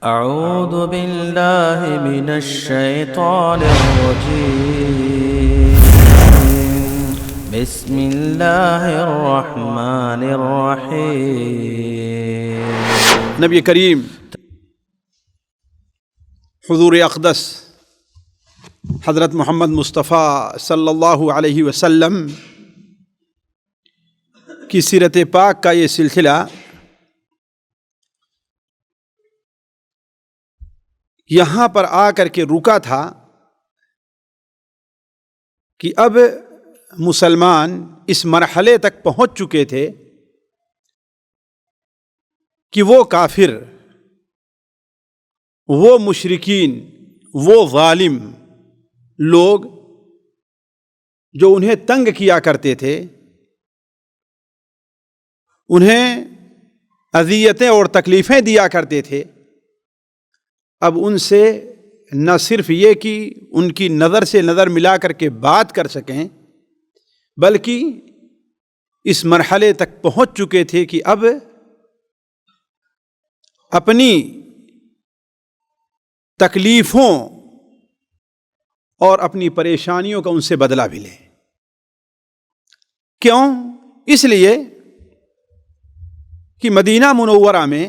أعوذ بالله من الشيطان الرجيم. بسم الله الرحمن الرحيم. نبی کریم حضور اقدس حضرت محمد مصطفیٰ صلی اللہ علیہ وسلم کی سیرت پاک کا یہ سلسلہ یہاں پر آ کر کے رکا تھا کہ اب مسلمان اس مرحلے تک پہنچ چکے تھے کہ وہ کافر، وہ مشرکین، وہ ظالم لوگ جو انہیں تنگ کیا کرتے تھے، انہیں اذیتیں اور تکلیفیں دیا کرتے تھے، اب ان سے نہ صرف یہ کہ ان کی نظر سے نظر ملا کر کے بات کر سکیں، بلکہ اس مرحلے تک پہنچ چکے تھے کہ اب اپنی تکلیفوں اور اپنی پریشانیوں کا ان سے بدلہ بھی لیں۔ کیوں؟ اس لیے کہ مدینہ منورہ میں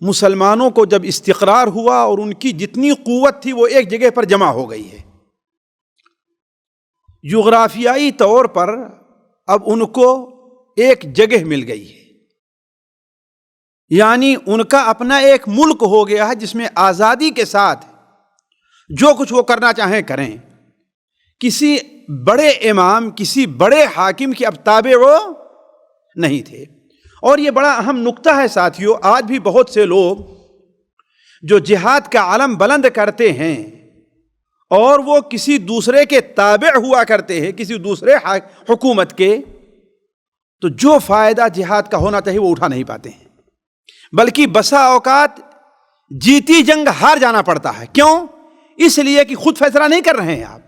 مسلمانوں کو جب استقرار ہوا اور ان کی جتنی قوت تھی وہ ایک جگہ پر جمع ہو گئی ہے، جغرافیائی طور پر اب ان کو ایک جگہ مل گئی ہے، یعنی ان کا اپنا ایک ملک ہو گیا ہے جس میں آزادی کے ساتھ جو کچھ وہ کرنا چاہیں کریں، کسی بڑے امام، کسی بڑے حاکم کی اب تابع وہ نہیں تھے۔ اور یہ بڑا اہم نقطہ ہے ساتھیو، آج بھی بہت سے لوگ جو جہاد کا علم بلند کرتے ہیں اور وہ کسی دوسرے کے تابع ہوا کرتے ہیں، کسی دوسرے حکومت کے، تو جو فائدہ جہاد کا ہونا چاہیے وہ اٹھا نہیں پاتے ہیں، بلکہ بسا اوقات جیتی جنگ ہار جانا پڑتا ہے۔ کیوں؟ اس لیے کہ خود فیصلہ نہیں کر رہے ہیں آپ،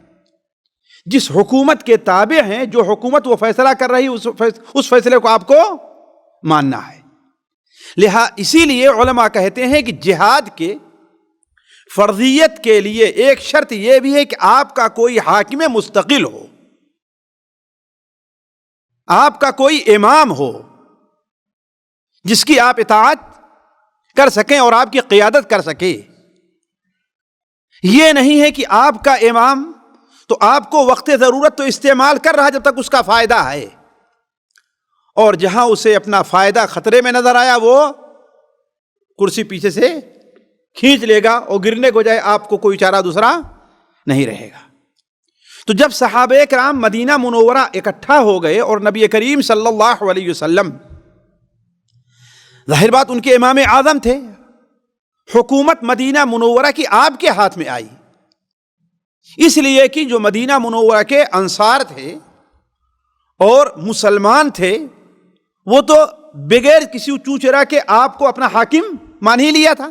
جس حکومت کے تابع ہیں، جو حکومت وہ فیصلہ کر رہی اس فیصلے کو آپ کو ماننا ہے۔ اسی لیے علماء کہتے ہیں کہ جہاد کے فرضیت کے لیے ایک شرط یہ بھی ہے کہ آپ کا کوئی حاکم مستقل ہو، آپ کا کوئی امام ہو جس کی آپ اطاعت کر سکیں اور آپ کی قیادت کر سکے۔ یہ نہیں ہے کہ آپ کا امام تو آپ کو وقت ضرورت تو استعمال کر رہا جب تک اس کا فائدہ ہے، اور جہاں اسے اپنا فائدہ خطرے میں نظر آیا وہ کرسی پیچھے سے کھینچ لے گا اور گرنے کو جائے، آپ کو کوئی چارہ دوسرا نہیں رہے گا۔ تو جب صحابہ کرام مدینہ منورہ اکٹھا ہو گئے اور نبی کریم صلی اللہ علیہ وسلم ظاہر بات ان کے امام اعظم تھے، حکومت مدینہ منورہ کی آپ کے ہاتھ میں آئی، اس لیے کہ جو مدینہ منورہ کے انصار تھے اور مسلمان تھے وہ تو بغیر کسی چوچرا کے آپ کو اپنا حاکم مان ہی لیا تھا،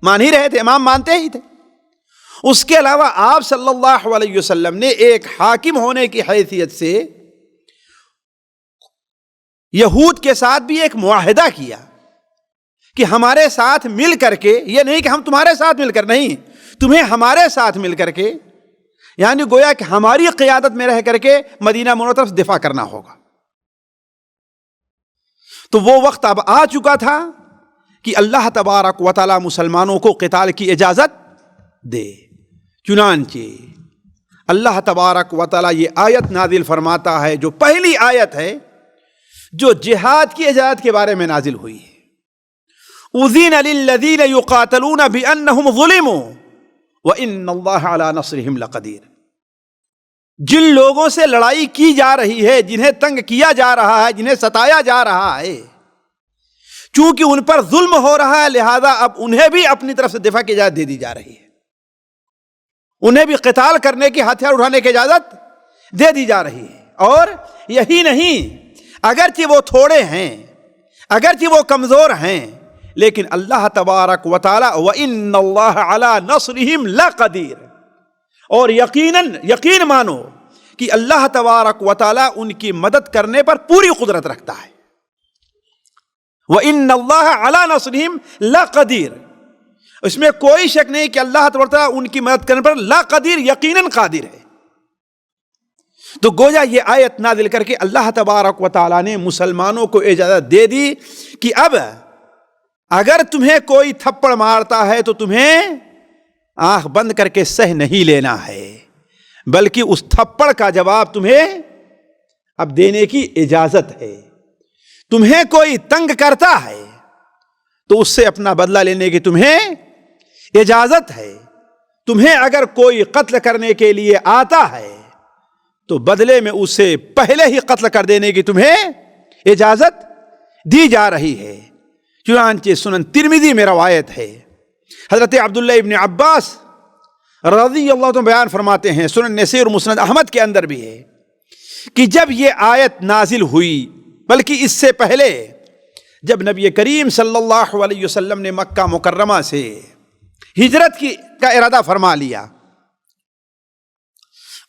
مان ہی رہے تھے، امام مانتے ہی تھے۔ اس کے علاوہ آپ صلی اللہ علیہ وسلم نے ایک حاکم ہونے کی حیثیت سے یہود کے ساتھ بھی ایک معاہدہ کیا کہ ہمارے ساتھ مل کر کے، یہ نہیں کہ ہم تمہارے ساتھ مل کر، نہیں، تمہیں ہمارے ساتھ مل کر کے، یعنی گویا کہ ہماری قیادت میں رہ کر کے مدینہ منورہ طرف دفاع کرنا ہوگا۔ تو وہ وقت اب آ چکا تھا کہ اللہ تبارک و تعالی مسلمانوں کو قتال کی اجازت دے۔ چنانچہ اللہ تبارک و تعالی یہ آیت نازل فرماتا ہے جو پہلی آیت ہے جو جہاد کی اجازت کے بارے میں نازل ہوئی ہے۔ اذین للذین یقاتلون بانہم ظلموا وان اللہ علی نصرہم لقدیر۔ جن لوگوں سے لڑائی کی جا رہی ہے، جنہیں تنگ کیا جا رہا ہے، جنہیں ستایا جا رہا ہے، چونکہ ان پر ظلم ہو رہا ہے لہذا اب انہیں بھی اپنی طرف سے دفاع کی اجازت دے دی جا رہی ہے، انہیں بھی قتال کرنے کی، ہتھیار اٹھانے کی اجازت دے دی جا رہی ہے۔ اور یہی نہیں، اگرچہ وہ تھوڑے ہیں، اگرچہ وہ کمزور ہیں، لیکن اللہ تبارک و تعالی وَإِنَّ اللَّهَ عَلَى نَصْرِهِمْ لَقَدِيرٌ، اور یقین مانو کہ اللہ تبارک و تعالی ان کی مدد کرنے پر پوری قدرت رکھتا ہے۔ وَإِنَّ اللَّهَ عَلَى نَصْرِهِمْ لَقَدِيرٌ، اس میں کوئی شک نہیں کہ اللہ تبارک و تعالیٰ ان کی مدد کرنے پر لا قدیر یقیناً قادر ہے۔ تو گویا یہ آیت نازل کر کے اللہ تبارک و تعالیٰ نے مسلمانوں کو اجازت دے دی کہ اب اگر تمہیں کوئی تھپڑ مارتا ہے تو تمہیں آنکھ بند کر کے سہ نہیں لینا ہے، بلکہ اس تھپڑ کا جواب تمہیں اب دینے کی اجازت ہے۔ تمہیں کوئی تنگ کرتا ہے تو اس سے اپنا بدلہ لینے کی تمہیں اجازت ہے۔ تمہیں اگر کوئی قتل کرنے کے لیے آتا ہے تو بدلے میں اسے پہلے ہی قتل کر دینے کی تمہیں اجازت دی جا رہی ہے۔ چنانچہ سنن ترمذی میں روایت ہے، حضرت عبداللہ ابن عباس رضی اللہ عنہ بیان فرماتے ہیں، سنن نسائی اور مسند احمد کے اندر بھی ہے کہ جب یہ آیت نازل ہوئی، بلکہ اس سے پہلے جب نبی کریم صلی اللہ علیہ وسلم نے مکہ مکرمہ سے ہجرت کا ارادہ فرما لیا،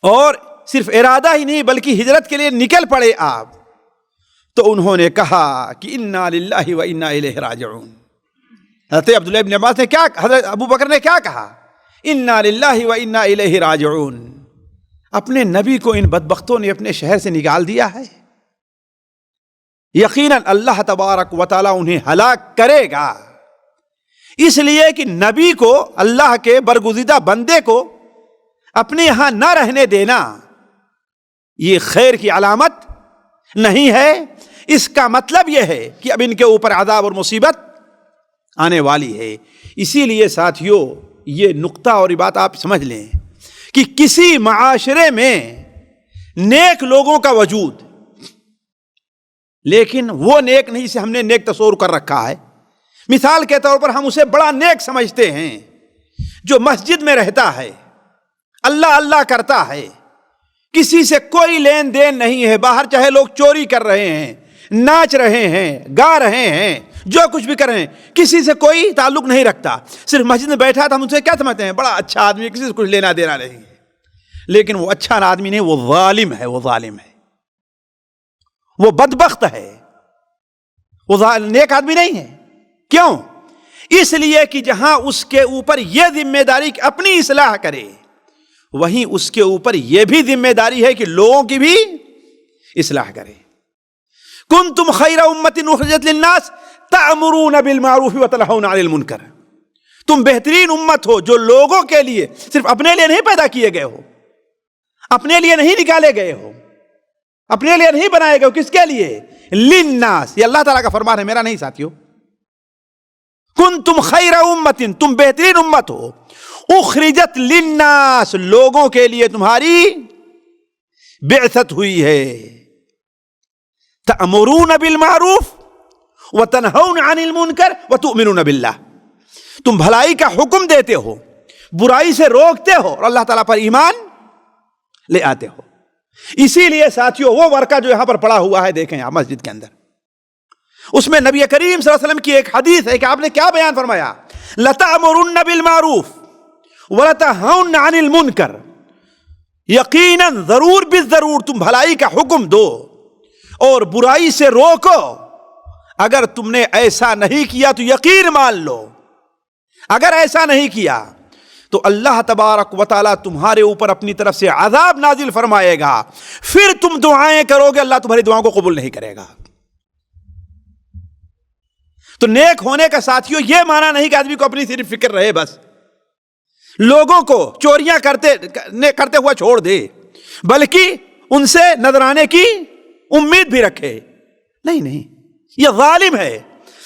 اور صرف ارادہ ہی نہیں بلکہ ہجرت کے لیے نکل پڑے آپ، تو انہوں نے کہا کہ انا للہ و انا الیہ راجعون۔ حضرت عبداللہ ابن عباس نے کیا، حضرت ابو بکر نے کیا کہا؟ انا للہ و انا الیہ راجعون۔ اپنے نبی کو ان بدبختوں نے اپنے شہر سے نکال دیا ہے، یقیناً اللہ تبارک و تعالیٰ انہیں ہلاک کرے گا، اس لیے کہ نبی کو، اللہ کے برگزیدہ بندے کو اپنے یہاں نہ رہنے دینا یہ خیر کی علامت نہیں ہے۔ اس کا مطلب یہ ہے کہ اب ان کے اوپر عذاب اور مصیبت آنے والی ہے۔ اسی لیے ساتھیوں یہ نقطہ اور یہ بات آپ سمجھ لیں کہ کسی معاشرے میں نیک لوگوں کا وجود، لیکن وہ نیک نہیں سے ہم نے نیک تصور کر رکھا ہے۔ مثال کے طور پر ہم اسے بڑا نیک سمجھتے ہیں جو مسجد میں رہتا ہے، اللہ اللہ کرتا ہے، کسی سے کوئی لین دین نہیں ہے، باہر چاہے لوگ چوری کر رہے ہیں، ناچ رہے ہیں، گا رہے ہیں، جو کچھ بھی کر رہے ہیں، کسی سے کوئی تعلق نہیں رکھتا، صرف مسجد میں بیٹھا تھا، ہم اسے کیا سمجھتے ہیں؟ بڑا اچھا آدمی ہے، کسی سے کچھ لینا دینا نہیں ہے۔ لیکن وہ اچھا آدمی نہیں، وہ ظالم ہے، وہ ظالم ہے، وہ بدبخت ہے، وہ نیک آدمی نہیں ہے۔ کیوں؟ اس لیے کہ جہاں اس کے اوپر یہ ذمہ داری کہ اپنی اصلاح کرے، وہیں اس کے اوپر یہ بھی ذمہ داری ہے کہ لوگوں کی بھی اصلاح کرے۔ کنتم خیر امۃ اخرجت للناس تأمرون بالمعروف وتنہون عن المنکر۔ تم بہترین امت ہو جو لوگوں کے لیے، صرف اپنے لیے نہیں پیدا کیے گئے ہو، اپنے لیے نہیں نکالے گئے ہو، اپنے لیے نہیں بنائے گئے ہو، کس کے لیے؟ للناس۔ یہ اللہ تعالیٰ کا فرمان ہے، میرا نہیں ساتھیو۔ کنتم خیر امۃ، تم بہترین امت ہو، اخرجت للناس، لوگوں کے لیے تمہاری بعثت ہوئی ہے۔ تأمرون بالمعروف وتنہون عن المنکر وتؤمنون باللہ، تم بھلائی کا حکم دیتے ہو، برائی سے روکتے ہو، اور اللہ تعالیٰ پر ایمان لے آتے ہو۔ اسی لیے ساتھیوں وہ ورقہ جو یہاں پر پڑا ہوا ہے، دیکھیں آپ مسجد کے اندر، اس میں نبی کریم صلی اللہ علیہ وسلم کی ایک حدیث ہے کہ آپ نے کیا بیان فرمایا؟ لَتَأْمُرُنَّ بِالْمَعْرُوفِ وَلَتَنْهُونَ عَنِ الْمُنْكَرِ، یقیناً ضرور بالضرور تم بھلائی کا حکم دو اور برائی سے روکو۔ اگر تم نے ایسا نہیں کیا تو یقین مان لو، اگر ایسا نہیں کیا تو اللہ تبارک و تعالیٰ تمہارے اوپر اپنی طرف سے عذاب نازل فرمائے گا، پھر تم دعائیں کرو گے، اللہ تمہاری دعاؤں کو قبول نہیں کرے گا۔ تو نیک ہونے کا ساتھیوں یہ معنی نہیں کہ آدمی کو اپنی صرف فکر رہے، بس لوگوں کو چوریاں کرتے ہوا چھوڑ دے، بلکہ ان سے نذرانے کی امید بھی رکھے۔ نہیں، یہ ظالم ہے،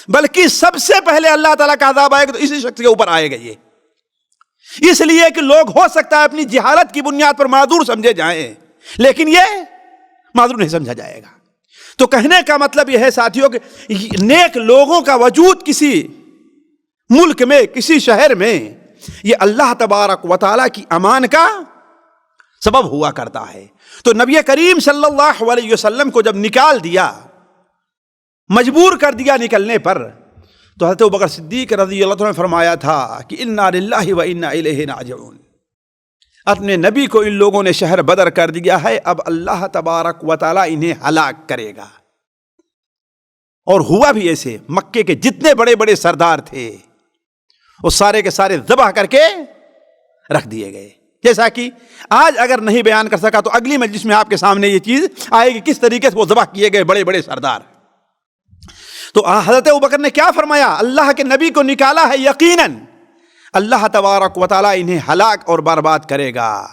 بلکہ سب سے پہلے اللہ تعالیٰ کا عذاب آئے گا تو اسی شخص کے اوپر آئے گا۔ یہ اس لیے کہ لوگ ہو سکتا ہے اپنی جہالت کی بنیاد پر معذور سمجھے جائیں، لیکن یہ معذور نہیں سمجھا جائے گا۔ تو کہنے کا مطلب یہ ہے ساتھیوں کہ نیک لوگوں کا وجود کسی ملک میں، کسی شہر میں، یہ اللہ تبارک و تعالیٰ کی امان کا سبب ہوا کرتا ہے۔ تو نبی کریم صلی اللہ علیہ وسلم کو جب نکال دیا، مجبور کر دیا نکلنے پر، تو حضرت ابوبکر صدیق رضی اللہ عنہ نے فرمایا تھا کہ انا للہ و انا الیہ راجعون۔ اپنے نبی کو ان لوگوں نے شہر بدر کر دیا ہے، اب اللہ تبارک و تعالیٰ انہیں ہلاک کرے گا۔ اور ہوا بھی ایسے، مکے کے جتنے بڑے بڑے سردار تھے وہ سارے کے سارے ذبح کر کے رکھ دیے گئے. جیسا کہ آج اگر نہیں بیان کر سکا تو اگلی مجلس میں آپ کے سامنے یہ چیز آئے گی کس طریقے سے وہ ذبح کیے گئے بڑے بڑے سردار. تو حضرت ابوبکر نے کیا فرمایا؟ اللہ کے نبی کو نکالا ہے، یقیناً اللہ تبارک و تعالیٰ انہیں ہلاک اور برباد کرے گا.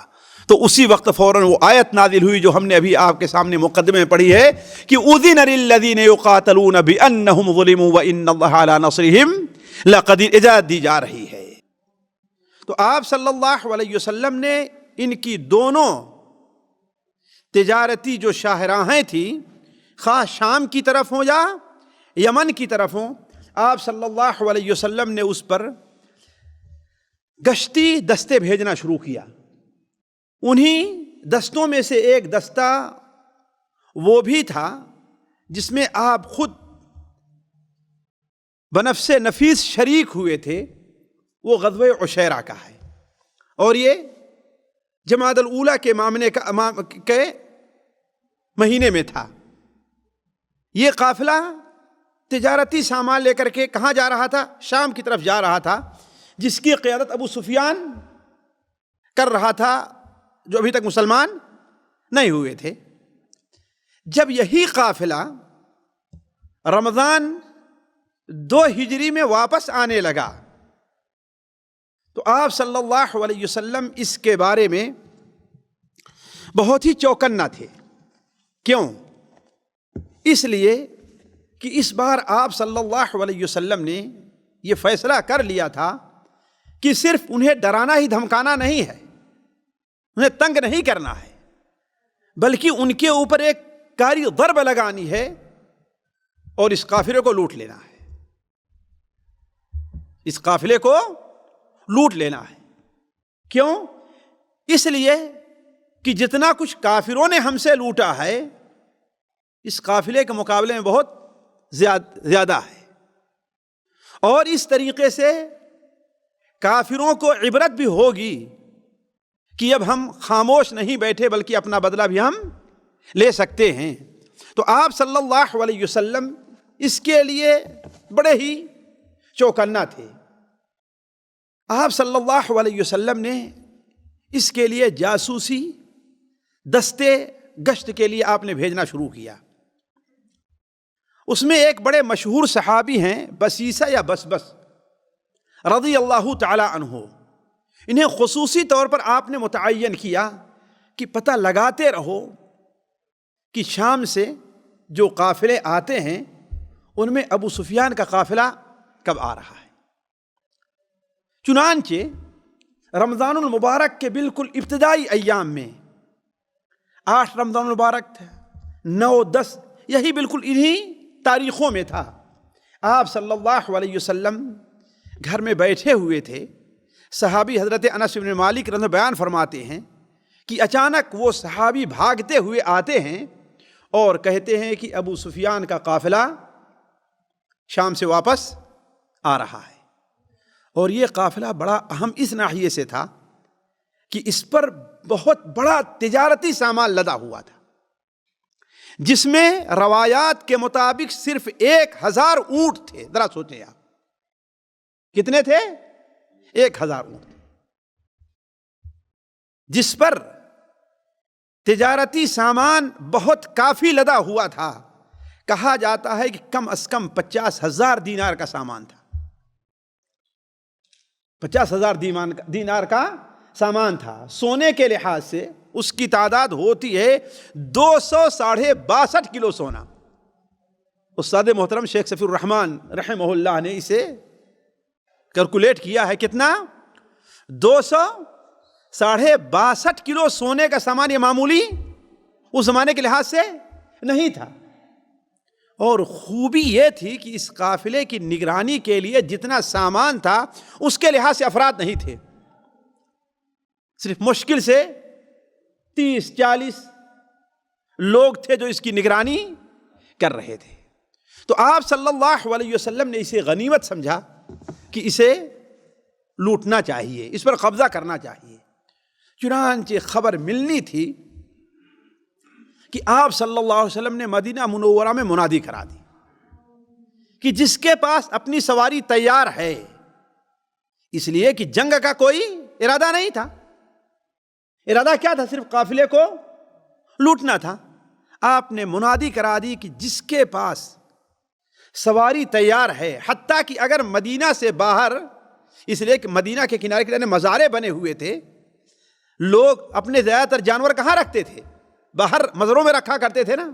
تو اسی وقت فوراً وہ آیت نازل ہوئی جو ہم نے ابھی آپ کے سامنے مقدمے میں پڑھی ہے کہ اذن للذین یقاتلون بانہم ظلموا وان اللہ علی نصرہم لقدیر، اجازت دی جا رہی ہے. تو آپ صلی اللہ علیہ وسلم نے ان کی دونوں تجارتی جو شاہراہیں تھیں، خواہ شام کی طرف ہوں یا یمن کی طرف ہوں، آپ صلی اللہ علیہ وسلم نے اس پر گشتی دستے بھیجنا شروع کیا. انہی دستوں میں سے ایک دستہ وہ بھی تھا جس میں آپ خود بنفس نفیس شریک ہوئے تھے، وہ غزوہ عشیرہ کا ہے، اور یہ جمادی الاولیٰ کے مہینے میں تھا. یہ قافلہ تجارتی سامان لے کر کے کہاں جا رہا تھا؟ شام کی طرف جا رہا تھا، جس کی قیادت ابو سفیان کر رہا تھا، جو ابھی تک مسلمان نہیں ہوئے تھے. جب یہی قافلہ رمضان 2 ہجری میں واپس آنے لگا تو آپ صلی اللہ علیہ وسلم اس کے بارے میں بہت ہی چوکنا تھے. کیوں؟ اس لیے کہ اس بار آپ صلی اللہ علیہ وسلم نے یہ فیصلہ کر لیا تھا کہ صرف انہیں ڈرانا ہی دھمکانا نہیں ہے، انہیں تنگ نہیں کرنا ہے، بلکہ ان کے اوپر ایک کاری ضرب لگانی ہے اور اس قافلے کو لوٹ لینا ہے. اس قافلے کو لوٹ لینا ہے. کیوں؟ اس لیے کہ جتنا کچھ کافروں نے ہم سے لوٹا ہے اس قافلے کے مقابلے میں بہت زیادہ ہے، اور اس طریقے سے کافروں کو عبرت بھی ہوگی کہ اب ہم خاموش نہیں بیٹھے بلکہ اپنا بدلہ بھی ہم لے سکتے ہیں. تو آپ صلی اللہ علیہ وسلم اس کے لیے بڑے ہی چوکنا تھے. آپ صلی اللہ علیہ وسلم نے اس کے لیے جاسوسی دستے گشت کے لیے آپ نے بھیجنا شروع کیا. اس میں ایک بڑے مشہور صحابی ہیں بسیسہ یا بسبس رضی اللہ تعالی عنہ. انہیں خصوصی طور پر آپ نے متعین کیا کہ پتہ لگاتے رہو کہ شام سے جو قافلے آتے ہیں ان میں ابو سفیان کا قافلہ کب آ رہا ہے. چنانچہ رمضان المبارک کے بالکل ابتدائی ایام میں 8 رمضان المبارک تھا، 9، 10، یہی بالکل انہی تاریخوں میں تھا. آپ صلی اللہ علیہ وسلم گھر میں بیٹھے ہوئے تھے. صحابی حضرت انس بن مالک رضی اللہ عنہ بیان فرماتے ہیں کہ اچانک وہ صحابی بھاگتے ہوئے آتے ہیں اور کہتے ہیں کہ ابو سفیان کا قافلہ شام سے واپس آ رہا ہے. اور یہ قافلہ بڑا اہم اس ناحیے سے تھا کہ اس پر بہت بڑا تجارتی سامان لدا ہوا تھا، جس میں روایات کے مطابق صرف 1000 اونٹ تھے. ذرا سوچیں آپ کتنے تھے؟ 1000 اونٹ، جس پر تجارتی سامان بہت کافی لدا ہوا تھا. کہا جاتا ہے کہ کم از کم 50,000 دینار کا سامان تھا. 50,000 دینار کا سامان تھا. سونے کے لحاظ سے اس کی تعداد ہوتی ہے 262 کلو سونا. استاد محترم شیخ صفی الرحمن رحمہ اللہ نے اسے کیلکولیٹ کیا ہے. کتنا؟ 262 کلو سونے کا سامان. یہ معمولی اس زمانے کے لحاظ سے نہیں تھا. اور خوبی یہ تھی کہ اس قافلے کی نگرانی کے لیے جتنا سامان تھا اس کے لحاظ سے افراد نہیں تھے. صرف مشکل سے 30-40 لوگ تھے جو اس کی نگرانی کر رہے تھے. تو آپ صلی اللہ علیہ وسلم نے اسے غنیمت سمجھا کہ اسے لوٹنا چاہیے، اس پر قبضہ کرنا چاہیے. چنانچہ خبر ملنی تھی کہ آپ صلی اللہ علیہ وسلم نے مدینہ منورہ میں منادی کرا دی کہ جس کے پاس اپنی سواری تیار ہے اس لیے کہ جنگ کا کوئی ارادہ نہیں تھا. ارادہ کیا تھا؟ صرف قافلے کو لوٹنا تھا. آپ نے منادی کرا دی کہ جس کے پاس سواری تیار ہے، حتیٰ کہ اگر مدینہ سے باہر، اس لیے کہ مدینہ کے کنارے کنارے مزارے بنے ہوئے تھے، لوگ اپنے زیادہ تر جانور کہاں رکھتے تھے؟ باہر مزاروں میں رکھا کرتے تھے نا.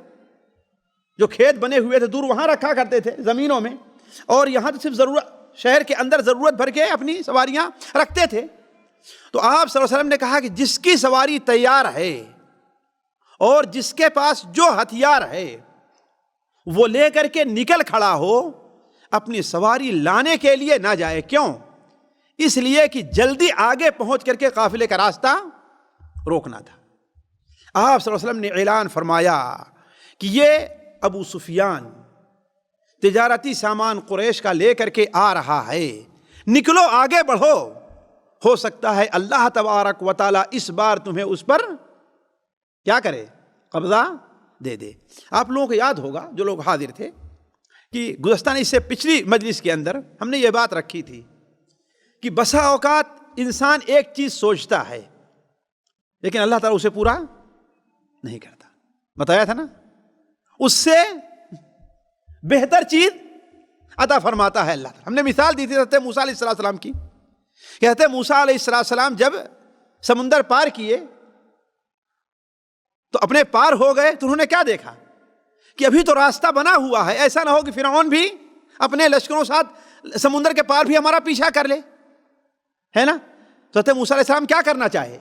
جو کھیت بنے ہوئے تھے دور وہاں رکھا کرتے تھے زمینوں میں، اور یہاں تو صرف ضرورت، شہر کے اندر ضرورت بھر کے اپنی سواریاں رکھتے تھے. تو آپ صلی اللہ علیہ وسلم نے کہا کہ جس کی سواری تیار ہے اور جس کے پاس جو ہتھیار ہے وہ لے کر کے نکل کھڑا ہو، اپنی سواری لانے کے لیے نہ جائے. کیوں؟ اس لیے کہ جلدی آگے پہنچ کر کے قافلے کا راستہ روکنا تھا. آپ صلی اللہ علیہ وسلم نے اعلان فرمایا کہ یہ ابو سفیان تجارتی سامان قریش کا لے کر کے آ رہا ہے، نکلو آگے بڑھو، ہو سکتا ہے اللہ تبارک و تعالی اس بار تمہیں اس پر کیا کرے؟ قبضہ دے دے. آپ لوگوں کو یاد ہوگا جو لوگ حاضر تھے کہ گزشتہ اس سے پچھلی مجلس کے اندر ہم نے یہ بات رکھی تھی کہ بسا اوقات انسان ایک چیز سوچتا ہے لیکن اللہ تعالیٰ اسے پورا نہیں کرتا. بتایا تھا نا، اس سے بہتر چیز عطا فرماتا ہے اللہ تعالیٰ. ہم نے مثال دی تھی حضرت موسیٰ علیہ السلام کی. کہتے ہیں موسیٰ علیہ السلام جب سمندر پار کیے تو اپنے پار ہو گئے تو انہوں نے کیا دیکھا کہ ابھی تو راستہ بنا ہوا ہے، ایسا نہ ہو کہ فرعون بھی اپنے لشکروں ساتھ سمندر کے پار بھی ہمارا پیچھا کر لے، ہے نا. تو حضرت موسیٰ علیہ السلام کیا کرنا چاہے؟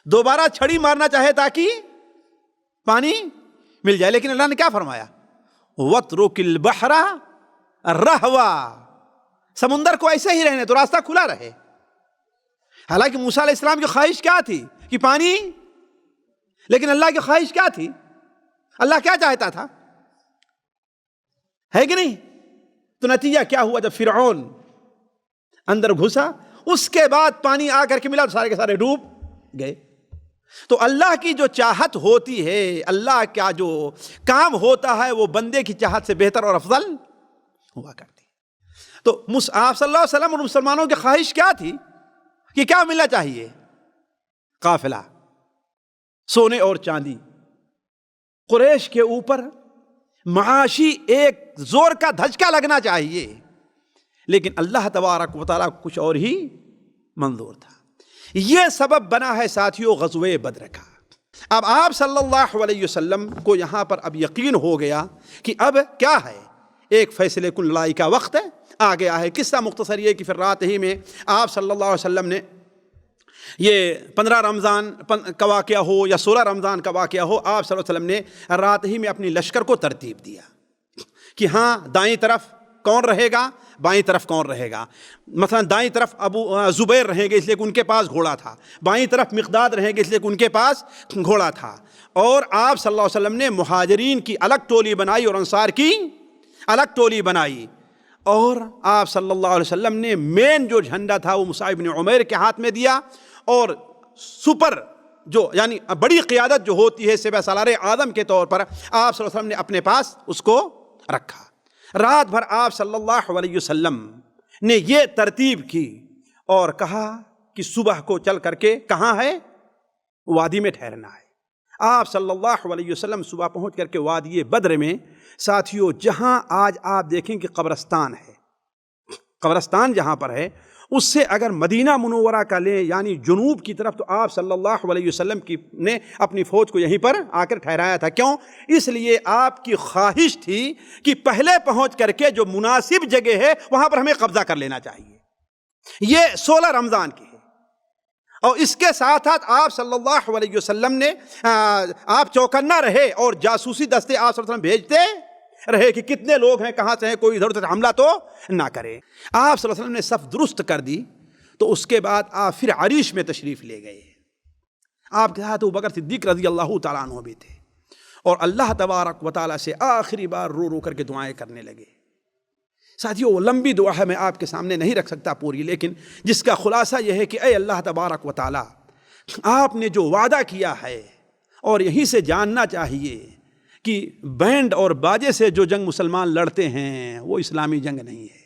دوبارہ چھڑی مارنا چاہے تاکہ پانی مل جائے، لیکن اللہ نے کیا فرمایا؟ وَاتْرُكِ الْبَحْرَ رَهْوًا، سمندر کو ایسے ہی رہنے تو راستہ کھلا رہے. حالانکہ موسیٰ علیہ السلام کی خواہش کیا تھی؟ کہ پانی. لیکن اللہ کی خواہش کیا تھی؟ اللہ کیا چاہتا تھا؟ ہے کہ نہیں؟ تو نتیجہ کیا ہوا؟ جب فرعون اندر گھسا، اس کے بعد پانی آ کر کے ملا تو سارے کے سارے ڈوب گئے. تو اللہ کی جو چاہت ہوتی ہے، اللہ کا جو کام ہوتا ہے، وہ بندے کی چاہت سے بہتر اور افضل ہوا کرتی ہے. تو آپ صلی اللہ علیہ وسلم اور مسلمانوں کی خواہش کیا تھی کہ کیا ملنا چاہیے؟ قافلہ، سونے اور چاندی. قریش کے اوپر معاشی ایک زور کا دھچکا لگنا چاہیے، لیکن اللہ تبارک و تعالیٰ کچھ اور ہی منظور تھا. یہ سبب بنا ہے ساتھیوں غزوہ بدر کا. اب آپ صلی اللہ علیہ وسلم کو یہاں پر اب یقین ہو گیا کہ اب کیا ہے، ایک فیصلے کن لڑائی کا وقت ہے، آ گیا ہے. قصہ مختصر یہ کہ پھر رات ہی میں آپ صلی اللہ علیہ وسلم نے، یہ 15 رمضان کا واقعہ ہو یا 16 رمضان کا واقعہ ہو، آپ صلی اللہ علیہ وسلم نے رات ہی میں اپنی لشکر کو ترتیب دیا کہ ہاں دائیں طرف کون رہے گا، بائیں طرف کون رہے گا. مثلا دائیں طرف ابو زبیر رہیں گے اس لیے کہ ان کے پاس گھوڑا تھا، بائیں طرف مقداد رہیں گے اس لیے کہ ان کے پاس گھوڑا تھا. اور آپ صلی اللہ علیہ وسلم نے مہاجرین کی الگ ٹولی بنائی اور انصار کی الگ ٹولی بنائی. اور آپ صلی اللہ علیہ وسلم نے مین جو جھنڈا تھا وہ مصعب بن عمیر کے ہاتھ میں دیا، اور سپر جو یعنی بڑی قیادت جو ہوتی ہے سپہ سالار اعظم کے طور پر آپ صلی اللہ علیہ وسلم نے اپنے پاس اس کو رکھا. رات بھر آپ صلی اللہ علیہ وسلم نے یہ ترتیب کی اور کہا کہ صبح کو چل کر کے کہاں ہے؟ وادی میں ٹھہرنا ہے. آپ صلی اللہ علیہ وسلم صبح پہنچ کر کے وادی بدر میں، ساتھیوں جہاں آج آپ دیکھیں کہ قبرستان ہے، قبرستان جہاں پر ہے اس سے اگر مدینہ منورہ کا لیں یعنی جنوب کی طرف، تو آپ صلی اللہ علیہ وسلم نے اپنی فوج کو یہیں پر آ کر ٹھہرایا تھا. کیوں؟ اس لیے آپ کی خواہش تھی کہ پہلے پہنچ کر کے جو مناسب جگہ ہے وہاں پر ہمیں قبضہ کر لینا چاہیے. یہ 16 رمضان کی ہے. اور اس کے ساتھ ساتھ آپ صلی اللہ علیہ وسلم نے آپ چوکنا رہے اور جاسوسی دستے آپ صلی اللہ علیہ وسلم بھیجتے رہے کہ کتنے لوگ ہیں، کہاں سے ہیں، کوئی ادھر ادھر حملہ تو نہ کرے. آپ صلی اللہ علیہ وسلم نے صف درست کر دی تو اس کے بعد آپ پھر عریش میں تشریف لے گئے. آپ کے ساتھ ابوبکر صدیق رضی اللہ تعالیٰ عنہ بھی تھے اور اللہ تبارک و تعالیٰ سے آخری بار رو رو کر کے دعائیں کرنے لگے. ساتھیوں وہ لمبی دعا ہے، میں آپ کے سامنے نہیں رکھ سکتا پوری، لیکن جس کا خلاصہ یہ ہے کہ اے اللہ تبارک و تعالیٰ، آپ نے جو وعدہ کیا ہے، اور یہیں سے جاننا چاہیے کہ بینڈ اور باجے سے جو جنگ مسلمان لڑتے ہیں وہ اسلامی جنگ نہیں ہے.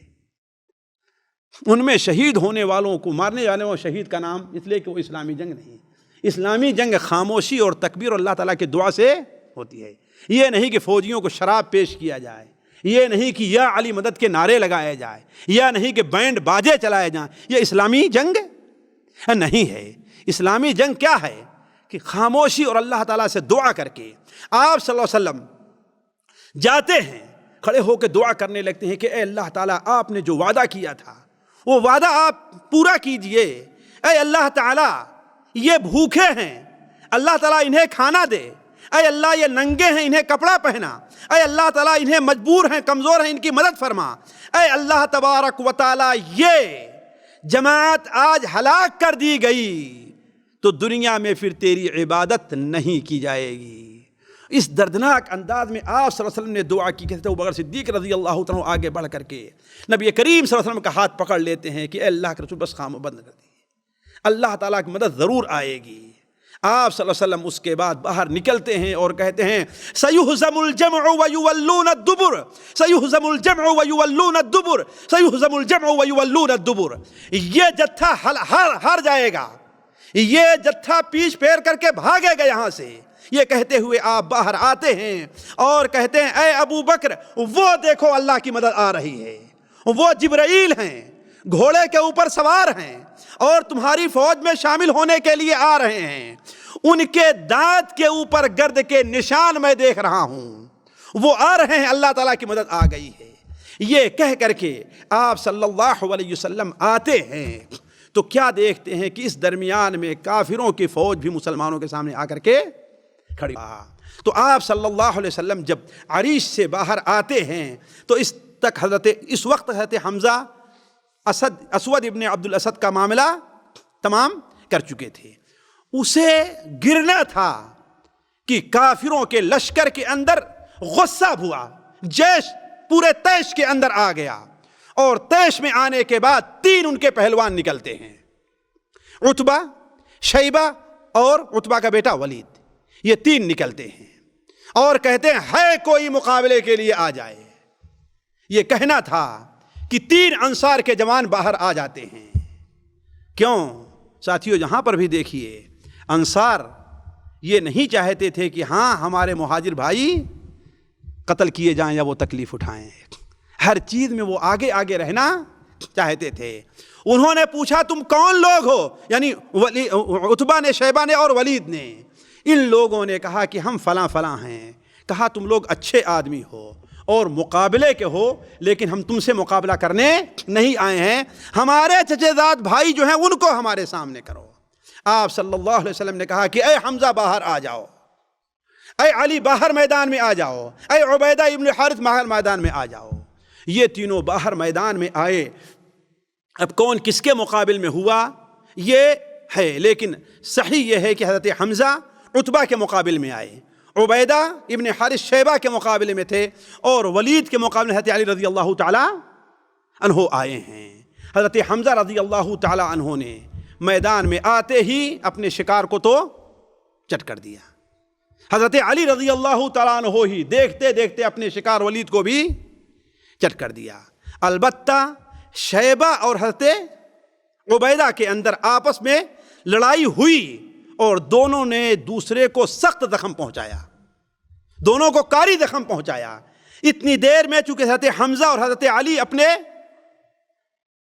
ان میں شہید ہونے والوں کو، مارنے والوں شہید کا نام اس لیے کہ وہ اسلامی جنگ نہیں. اسلامی جنگ خاموشی اور تکبیر اور اللہ تعالیٰ کی دعا سے ہوتی ہے. یہ نہیں کہ فوجیوں کو شراب پیش کیا جائے، یہ نہیں کہ یا علی مدد کے نعرے لگائے جائے، یا نہیں کہ بینڈ باجے چلائے جائیں. یہ اسلامی جنگ نہیں ہے. اسلامی جنگ کیا ہے کہ خاموشی اور اللہ تعالیٰ سے دعا کر کے آپ صلی اللہ علیہ وسلم جاتے ہیں، کھڑے ہو کے دعا کرنے لگتے ہیں کہ اے اللہ تعالیٰ، آپ نے جو وعدہ کیا تھا وہ وعدہ آپ پورا کیجئے. اے اللہ تعالیٰ، یہ بھوکے ہیں، اللہ تعالیٰ انہیں کھانا دے. اے اللہ، یہ ننگے ہیں، انہیں کپڑا پہنا. اے اللہ تعالیٰ، انہیں مجبور ہیں، کمزور ہیں، ان کی مدد فرما. اے اللہ تبارک و تعالیٰ، یہ جماعت آج ہلاک کر دی گئی تو دنیا میں پھر تیری عبادت نہیں کی جائے گی. اس دردناک انداز میں آپ صلی اللہ علیہ وسلم نے دعا کی. کہتے ہیں ابو بکر صدیق رضی اللہ تعالیٰ آگے بڑھ کر کے نبی کریم صلی اللہ علیہ وسلم کا ہاتھ پکڑ لیتے ہیں کہ اے اللہ کے رسول، بس خاموش بند کر دیجیے، اللہ تعالیٰ کی مدد ضرور آئے گی. آپ صلی اللہ علیہ وسلم اس کے بعد باہر نکلتے ہیں اور کہتے ہیں سیہزم الجمع ویولون الدبر، سیہزم الجمع ویولون الدبر، سیہزم الجمع ویولون الدبر. یہ جتھا ہار جائے گا، یہ جتھا پیچھ پھیر کر کے بھاگے گا یہاں سے. یہ کہتے ہوئے آپ باہر آتے ہیں اور کہتے ہیں اے ابو بکر، وہ دیکھو اللہ کی مدد آ رہی ہے، وہ جبرائیل ہیں، گھوڑے کے اوپر سوار ہیں اور تمہاری فوج میں شامل ہونے کے لیے آ رہے ہیں. ان کے دانت کے اوپر گرد کے نشان میں دیکھ رہا ہوں، وہ آ رہے ہیں، اللہ تعالیٰ کی مدد آ گئی ہے. یہ کہہ کر کے آپ صلی اللہ علیہ وسلم آتے ہیں تو کیا دیکھتے ہیں کہ اس درمیان میں کافروں کی فوج بھی مسلمانوں کے سامنے آ کر کے کھڑی. تو آپ صلی اللہ علیہ وسلم جب عریش سے باہر آتے ہیں تو اس وقت حضرت حمزہ اسود ابن عبد الاسد کا معاملہ تمام کر چکے تھے. اسے گرنا تھا کہ کافروں کے لشکر کے اندر غصہ ہوا، جیش پورے تیش کے اندر آ گیا، اور تیش میں آنے کے بعد 3 ان کے پہلوان نکلتے ہیں، عتبہ، شیبہ اور عتبہ کا بیٹا ولید. یہ 3 نکلتے ہیں اور کہتے ہیں ہے کوئی مقابلے کے لیے آ جائے. یہ کہنا تھا کہ 3 انصار کے جوان باہر آ جاتے ہیں. کیوں ساتھیوں، جہاں پر بھی دیکھیے، انصار یہ نہیں چاہتے تھے کہ ہاں ہمارے مہاجر بھائی قتل کیے جائیں یا وہ تکلیف اٹھائیں. ہر چیز میں وہ آگے آگے رہنا چاہتے تھے. انہوں نے پوچھا تم کون لوگ ہو، یعنی عتبہ نے، شیبہ نے اور ولید نے. ان لوگوں نے کہا کہ ہم فلاں فلاں ہیں. کہا تم لوگ اچھے آدمی ہو اور مقابلے کے ہو، لیکن ہم تم سے مقابلہ کرنے نہیں آئے ہیں. ہمارے چچے زاد بھائی جو ہیں ان کو ہمارے سامنے کرو. آپ صلی اللہ علیہ وسلم نے کہا کہ اے حمزہ باہر آ جاؤ، اے علی باہر میدان میں آ جاؤ، اے عبیدہ ابن حارث باہر میدان میں آ جاؤ. یہ تینوں باہر میدان میں آئے. اب کون کس کے مقابل میں ہوا یہ ہے، لیکن صحیح یہ ہے کہ حضرت حمزہ عتبہ کے مقابل میں آئے، عبیدہ ابن حارث شیبہ کے مقابلے میں تھے، اور ولید کے مقابلے حضرت علی رضی اللہ تعالی عنہ آئے ہیں. حضرت حمزہ رضی اللہ تعالی عنہ نے میدان میں آتے ہی اپنے شکار کو تو چٹ کر دیا. حضرت علی رضی اللہ تعالی عنہ ہی دیکھتے دیکھتے اپنے شکار ولید کو بھی چٹ کر دیا. البتہ شیبہ اور حضرت عبیدہ کے اندر آپس میں لڑائی ہوئی اور دونوں نے دوسرے کو سخت زخم پہنچایا، دونوں کو کاری زخم پہنچایا. اتنی دیر میں چونکہ حضرت حمزہ اور حضرت علی اپنے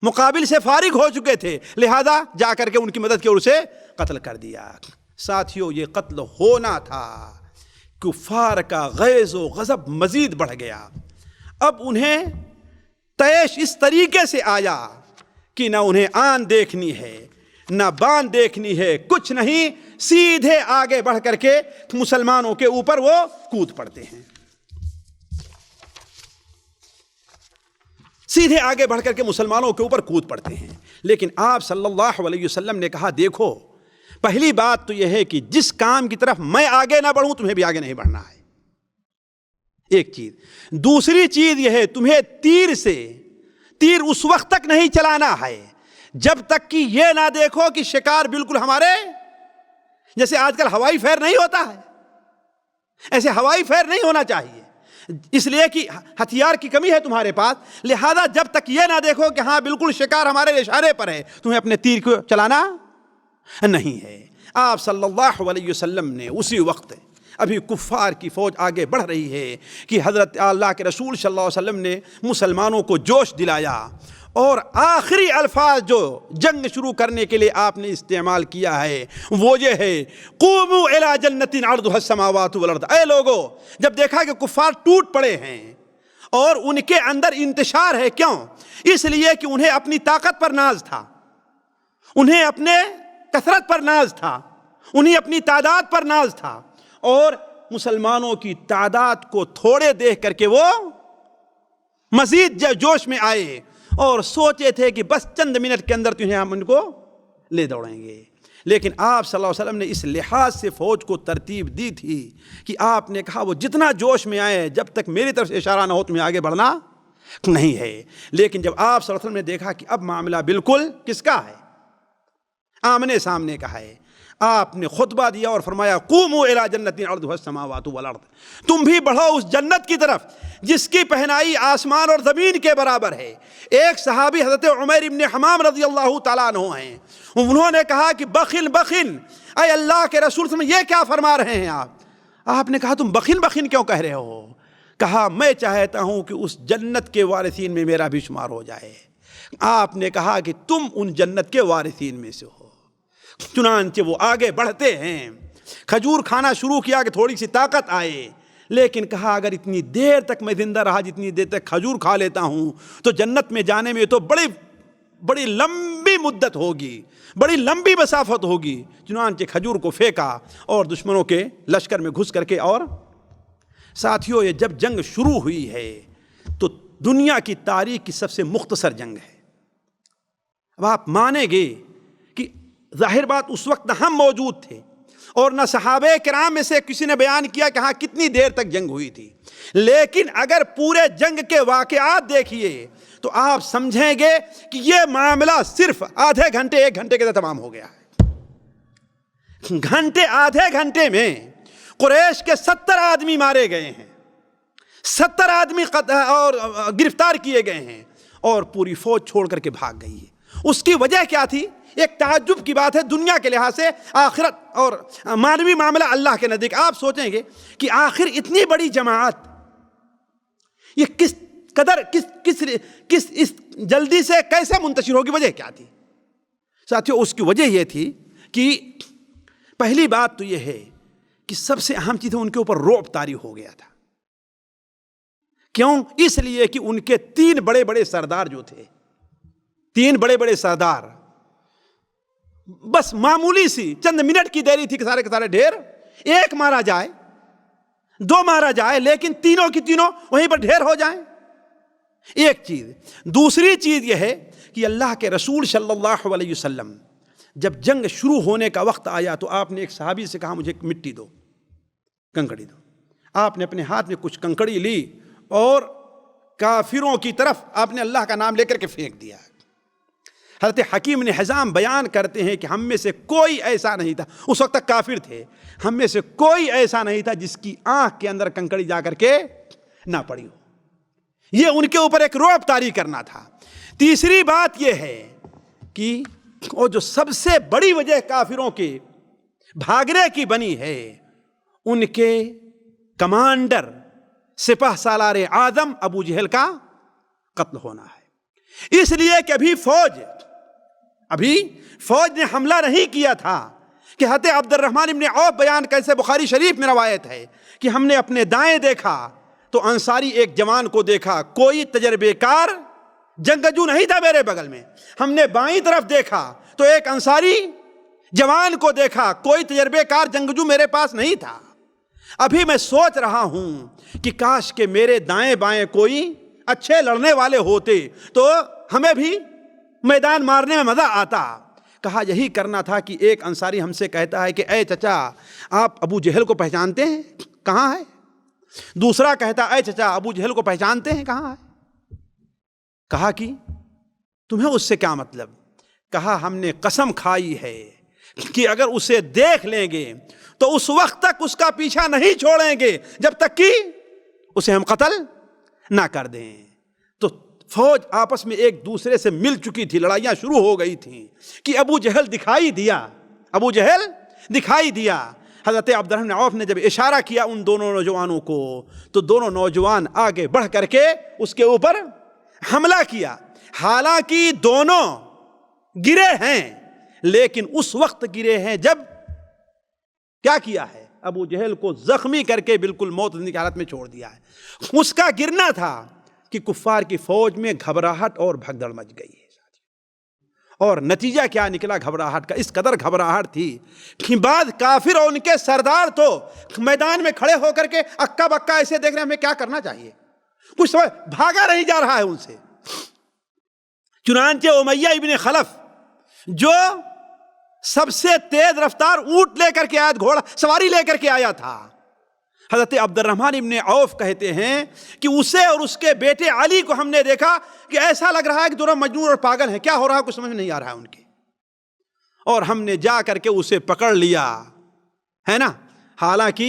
مقابل سے فارغ ہو چکے تھے، لہذا جا کر کے ان کی مدد کی اور اسے قتل کر دیا. ساتھیوں، یہ قتل ہونا تھا. کفار کا غیظ و غضب مزید بڑھ گیا. اب انہیں تیش اس طریقے سے آیا کہ نہ انہیں آن دیکھنی ہے نہ بان دیکھنی ہے، کچھ نہیں، سیدھے آگے بڑھ کر کے مسلمانوں کے اوپر وہ کود پڑتے ہیں. سیدھے آگے بڑھ کر کے مسلمانوں کے اوپر کود پڑتے ہیں. لیکن آپ صلی اللہ علیہ وسلم نے کہا دیکھو، پہلی بات تو یہ ہے کہ جس کام کی طرف میں آگے نہ بڑھوں تمہیں بھی آگے نہیں بڑھنا ہے، ایک چیز. دوسری چیز یہ ہے تمہیں تیر اس وقت تک نہیں چلانا ہے جب تک کہ یہ نہ دیکھو کہ شکار بالکل ہمارے جیسے آج کل ہوائی فیر نہیں ہوتا ہے، ایسے ہوائی فیر نہیں ہونا چاہیے. اس لیے کہ ہتھیار کی کمی ہے تمہارے پاس، لہذا جب تک یہ نہ دیکھو کہ ہاں بالکل شکار ہمارے اشارے پر ہے، تمہیں اپنے تیر کو چلانا نہیں ہے۔ آپ صلی اللہ علیہ وسلم نے اسی وقت، ابھی کفار کی فوج آگے بڑھ رہی ہے کہ حضرت اللہ کے رسول صلی اللہ علیہ وسلم نے مسلمانوں کو جوش دلایا، اور آخری الفاظ جو جنگ شروع کرنے کے لیے آپ نے استعمال کیا ہے وہ یہ ہے، قوموا الی جنت عرضها السماوات والارض۔ اے لوگو، جب دیکھا کہ کفار ٹوٹ پڑے ہیں اور ان کے اندر انتشار ہے، کیوں؟ اس لیے کہ انہیں اپنی طاقت پر ناز تھا، انہیں اپنے کثرت پر ناز تھا، انہیں اپنی تعداد پر ناز تھا، اور مسلمانوں کی تعداد کو تھوڑے دیکھ کر کے وہ مزید جوش میں آئے اور سوچے تھے کہ بس چند منٹ کے اندر تمہیں ہم ان کو لے دوڑیں گے۔ لیکن آپ صلی اللہ علیہ وسلم نے اس لحاظ سے فوج کو ترتیب دی تھی کہ آپ نے کہا وہ جتنا جوش میں آئے، جب تک میری طرف سے اشارہ نہ ہو تمہیں آگے بڑھنا نہیں ہے۔ لیکن جب آپ صلی اللہ علیہ وسلم نے دیکھا کہ اب معاملہ بالکل کس کا ہے، آمنے سامنے کا ہے، آپ نے خطبہ دیا اور فرمایا قوموا الی جنت عرضها السماوات والارض، تم بھی بڑھو اس جنت کی طرف جس کی پہنائی آسمان اور زمین کے برابر ہے۔ ایک صحابی حضرت عمیر ابن حمام رضی اللہ تعالیٰ عنہ ہیں، انہوں نے کہا کہ بخل بخل، اے اللہ کے رسول صلی اللہ علیہ وسلم یہ کیا فرما رہے ہیں آپ نے کہا تم بخل بخل کیوں کہہ رہے ہو؟ کہا میں چاہتا ہوں کہ اس جنت کے وارثین میں میرا بھی شمار ہو جائے۔ آپ نے کہا کہ تم ان جنت کے وارثین میں سے ہو۔ چنانچہ وہ آگے بڑھتے ہیں، کھجور کھانا شروع کیا کہ تھوڑی سی طاقت آئے، لیکن کہا اگر اتنی دیر تک میں زندہ رہا جتنی دیر تک کھجور کھا لیتا ہوں تو جنت میں جانے میں تو بڑی لمبی مدت ہوگی، بڑی لمبی مسافت ہوگی۔ چنانچہ کھجور کو پھینکا اور دشمنوں کے لشکر میں گھس کر کے، اور ساتھیوں یہ جب جنگ شروع ہوئی ہے تو دنیا کی تاریخ کی سب سے مختصر جنگ ہے۔ اب آپ مانیں گے کہ ظاہر بات اس وقت نہ ہم موجود تھے اور نہ صحابہ کرام میں سے کسی نے بیان کیا کہ ہاں کتنی دیر تک جنگ ہوئی تھی، لیکن اگر پورے جنگ کے واقعات دیکھیے تو آپ سمجھیں گے کہ یہ معاملہ صرف آدھے گھنٹے 1 گھنٹے کے اندر تمام ہو گیا ہے۔ آدھے گھنٹے میں قریش کے 70 آدمی مارے گئے ہیں، 70 آدمی اور گرفتار کیے گئے ہیں، اور پوری فوج چھوڑ کر کے بھاگ گئی ہے۔ اس کی وجہ کیا تھی؟ ایک تعجب کی بات ہے دنیا کے لحاظ سے، آخرت اور مانوی معاملہ اللہ کے نزدیک آپ سوچیں گے کہ آخر اتنی بڑی جماعت یہ کس قدر کس اس جلدی سے کیسے منتشر ہوگی؟ وجہ کیا تھی ساتھیو؟ اس کی وجہ یہ تھی کہ پہلی بات تو یہ ہے کہ سب سے اہم چیز ان کے اوپر رعب طاری ہو گیا تھا۔ کیوں؟ اس لیے کہ ان کے 3 بڑے بڑے سردار جو تھے، 3 بڑے بڑے سردار، بس معمولی سی چند منٹ کی دیری تھی کہ سارے کے سارے ڈھیر، 1 مارا جائے 2 مارا جائے، لیکن تینوں کی تینوں وہیں پر ڈھیر ہو جائیں۔ ایک چیز۔ دوسری چیز یہ ہے کہ اللہ کے رسول صلی اللہ علیہ وسلم جب جنگ شروع ہونے کا وقت آیا تو آپ نے ایک صحابی سے کہا مجھے مٹی دو، کنکڑی دو۔ آپ نے اپنے ہاتھ میں کچھ کنکڑی لی اور کافروں کی طرف آپ نے اللہ کا نام لے کر کے پھینک دیا۔ حضرت حکیم نے حزام بیان کرتے ہیں کہ ہم میں سے کوئی ایسا نہیں تھا، اس وقت تک کافر تھے، ہم میں سے کوئی ایسا نہیں تھا جس کی آنکھ کے اندر کنکڑی جا کر کے نہ پڑی ہو۔ یہ ان کے اوپر ایک رعب طاری کرنا تھا۔ تیسری بات یہ ہے کہ وہ جو سب سے بڑی وجہ کافروں کے بھاگنے کی بنی ہے، ان کے کمانڈر سپہ سالار اعظم ابو جہل کا قتل ہونا ہے۔ اس لیے کہ ابھی فوج نے حملہ نہیں کیا تھا کہ حضرت عبد الرحمن ابن عوف بیان کیسے بخاری شریف میں روایت ہے کہ ہم نے اپنے دائیں دیکھا تو انصاری ایک جوان کو دیکھا، کوئی تجربے کار جنگجو نہیں تھا میرے بغل میں۔ ہم نے بائیں طرف دیکھا تو ایک انصاری جوان کو دیکھا، کوئی تجربے کار جنگجو میرے پاس نہیں تھا۔ ابھی میں سوچ رہا ہوں کہ کاش کہ میرے دائیں بائیں کوئی اچھے لڑنے والے ہوتے تو ہمیں بھی میدان مارنے میں مزہ آتا۔ کہا یہی کرنا تھا کہ ایک انصاری ہم سے کہتا ہے کہ اے چچا آپ ابو جہل کو پہچانتے ہیں؟ کہاں ہے؟ دوسرا کہتا اے چچا ابو جہل کو پہچانتے ہیں؟ کہاں ہے؟ کہا کہ تمہیں اس سے کیا مطلب؟ کہا ہم نے قسم کھائی ہے کہ اگر اسے دیکھ لیں گے تو اس وقت تک اس کا پیچھا نہیں چھوڑیں گے جب تک کہ اسے ہم قتل نہ کر دیں۔ تو فوج آپس میں ایک دوسرے سے مل چکی تھی، لڑائیاں شروع ہو گئی تھیں کہ ابو جہل دکھائی دیا۔ حضرت عبد الرحمن عوف نے جب اشارہ کیا ان دونوں نوجوانوں کو تو دونوں نوجوان آگے بڑھ کر کے اس کے اوپر حملہ کیا۔ حالانکہ دونوں گرے ہیں، لیکن اس وقت گرے ہیں جب کیا کیا ہے، ابو جہل کو زخمی کر کے بالکل موت کی حالت میں چھوڑ دیا ہے۔ اس کا گرنا تھا کہ کفار کی فوج میں گھبراہٹ اور بھگدڑ مچ گئی ہے، اور نتیجہ کیا نکلا گھبراہٹ کا؟ اس قدر گھبراہٹ تھی کہ بعد کافر اور ان کے سردار تو میدان میں کھڑے ہو کر کے اکا بکا ایسے دیکھ رہے ہیں ہمیں کیا کرنا چاہیے، کچھ سمجھ بھاگا نہیں جا رہا ہے ان سے۔ چنانچہ امیہ ابن خلف جو سب سے تیز رفتار اونٹ لے کر کے آیا، گھوڑا سواری لے کر کے آیا تھا، حضرت عبد الرحمن ابن عوف کہتے ہیں کہ اسے اور اس کے بیٹے علی کو ہم نے دیکھا کہ ایسا لگ رہا ہے کہ دونوں مجنون اور پاگل ہیں، کیا ہو رہا ہے کچھ سمجھ نہیں آ رہا ہے ان کے، اور ہم نے جا کر کے اسے پکڑ لیا ہے نا۔ حالانکہ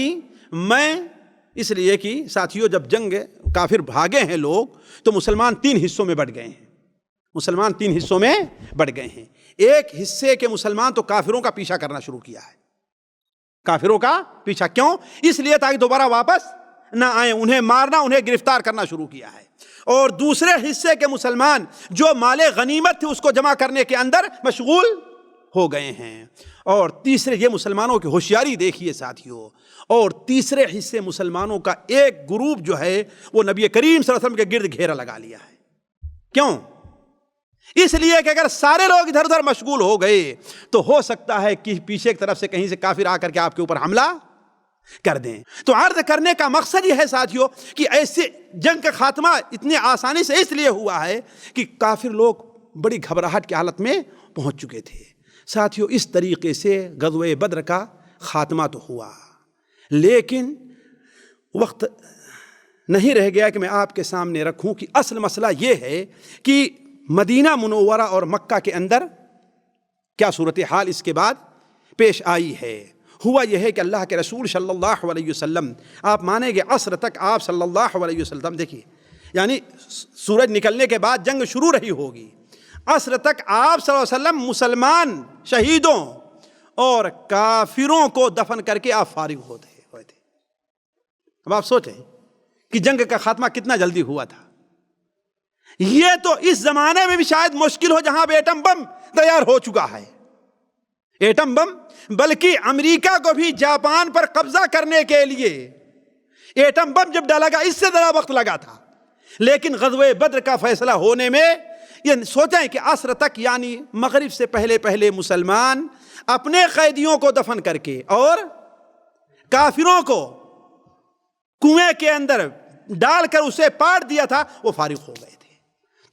میں اس لیے کہ ساتھیوں جب جنگ کافر بھاگے ہیں لوگ تو مسلمان تین حصوں میں بٹ گئے ہیں، ایک حصے کے مسلمان تو کافروں کا پیچھا کرنا شروع کیا ہے، کافروں کا پیچھا کیوں؟ اس لیے تاکہ دوبارہ واپس نہ آئیں، انہیں مارنا، انہیں گرفتار کرنا شروع کیا ہے۔ اور دوسرے حصے کے مسلمان جو مال غنیمت تھی اس کو جمع کرنے کے اندر مشغول ہو گئے ہیں۔ اور تیسرے، یہ مسلمانوں کی ہوشیاری دیکھیے ساتھیوں، اور تیسرے حصے مسلمانوں کا ایک گروپ جو ہے وہ نبی کریم صلی اللہ علیہ وسلم کے گرد گھیرا لگا لیا ہے۔ کیوں؟ اس لیے کہ اگر سارے لوگ ادھر ادھر مشغول ہو گئے تو ہو سکتا ہے کہ پیچھے کی طرف سے کہیں سے کافر آ کر کے آپ کے اوپر حملہ کر دیں۔ تو عرض کرنے کا مقصد یہ ہے ساتھیوں کہ ایسے جنگ کا خاتمہ اتنی آسانی سے اس لیے ہوا ہے کہ کافر لوگ بڑی گھبراہٹ کی حالت میں پہنچ چکے تھے۔ ساتھیوں اس طریقے سے غزوہ بدر کا خاتمہ تو ہوا، لیکن وقت نہیں رہ گیا کہ میں آپ کے سامنے رکھوں کہ اصل مسئلہ یہ ہے کہ مدینہ منورہ اور مکہ کے اندر کیا صورتحال اس کے بعد پیش آئی ہے۔ ہوا یہ ہے کہ اللہ کے رسول صلی اللہ علیہ وسلم، آپ مانیں گے عصر تک آپ صلی اللہ علیہ وسلم، دیکھیے یعنی سورج نکلنے کے بعد جنگ شروع رہی ہوگی، عصر تک آپ صلی اللہ علیہ وسلم مسلمان شہیدوں اور کافروں کو دفن کر کے آپ فارغ ہوئے تھے۔ اب آپ سوچیں کہ جنگ کا خاتمہ کتنا جلدی ہوا تھا۔ یہ تو اس زمانے میں بھی شاید مشکل ہو جہاں پہ ایٹم بم تیار ہو چکا ہے، ایٹم بم، بلکہ امریکہ کو بھی جاپان پر قبضہ کرنے کے لیے ایٹم بم جب ڈالا گیا اس سے ذرا وقت لگا تھا، لیکن غزوہ بدر کا فیصلہ ہونے میں یہ سوچیں کہ عصر تک یعنی مغرب سے پہلے مسلمان اپنے قیدیوں کو دفن کر کے اور کافروں کو کنویں کے اندر ڈال کر اسے پاٹ دیا تھا، وہ فارغ ہو گئے تھے۔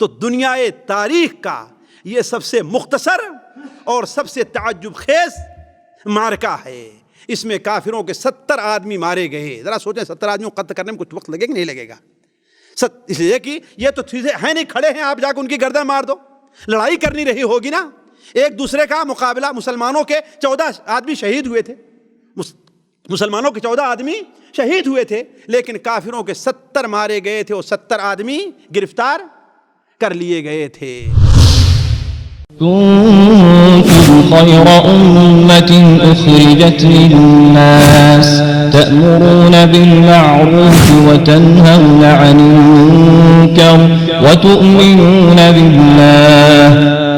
تو دنیا تاریخ کا یہ سب سے مختصر اور سب سے تعجب خیز معرکہ ہے۔ اس میں کافروں کے 70 آدمی مارے گئے۔ ذرا سوچیں 70 آدمیوں کو قتل کرنے میں کچھ وقت لگے گا نہیں لگے گا؟ اس لیے کہ یہ تو چیزیں ہیں نہیں، کھڑے ہیں آپ جا کے ان کی گردن مار دو، لڑائی کرنی رہی ہوگی نا۔ ایک دوسرے کا مقابلہ، مسلمانوں کے 14 آدمی شہید ہوئے تھے، مسلمانوں کے 14 آدمی شہید ہوئے تھے، لیکن کافروں کے 70 مارے گئے تھے اور 70 آدمی گرفتار کر لیے گئے تھے۔ كنتم خير أمة أخرجت للناس تأمرون بالمعروف وتنهون عن المنكر وتؤمنون بالله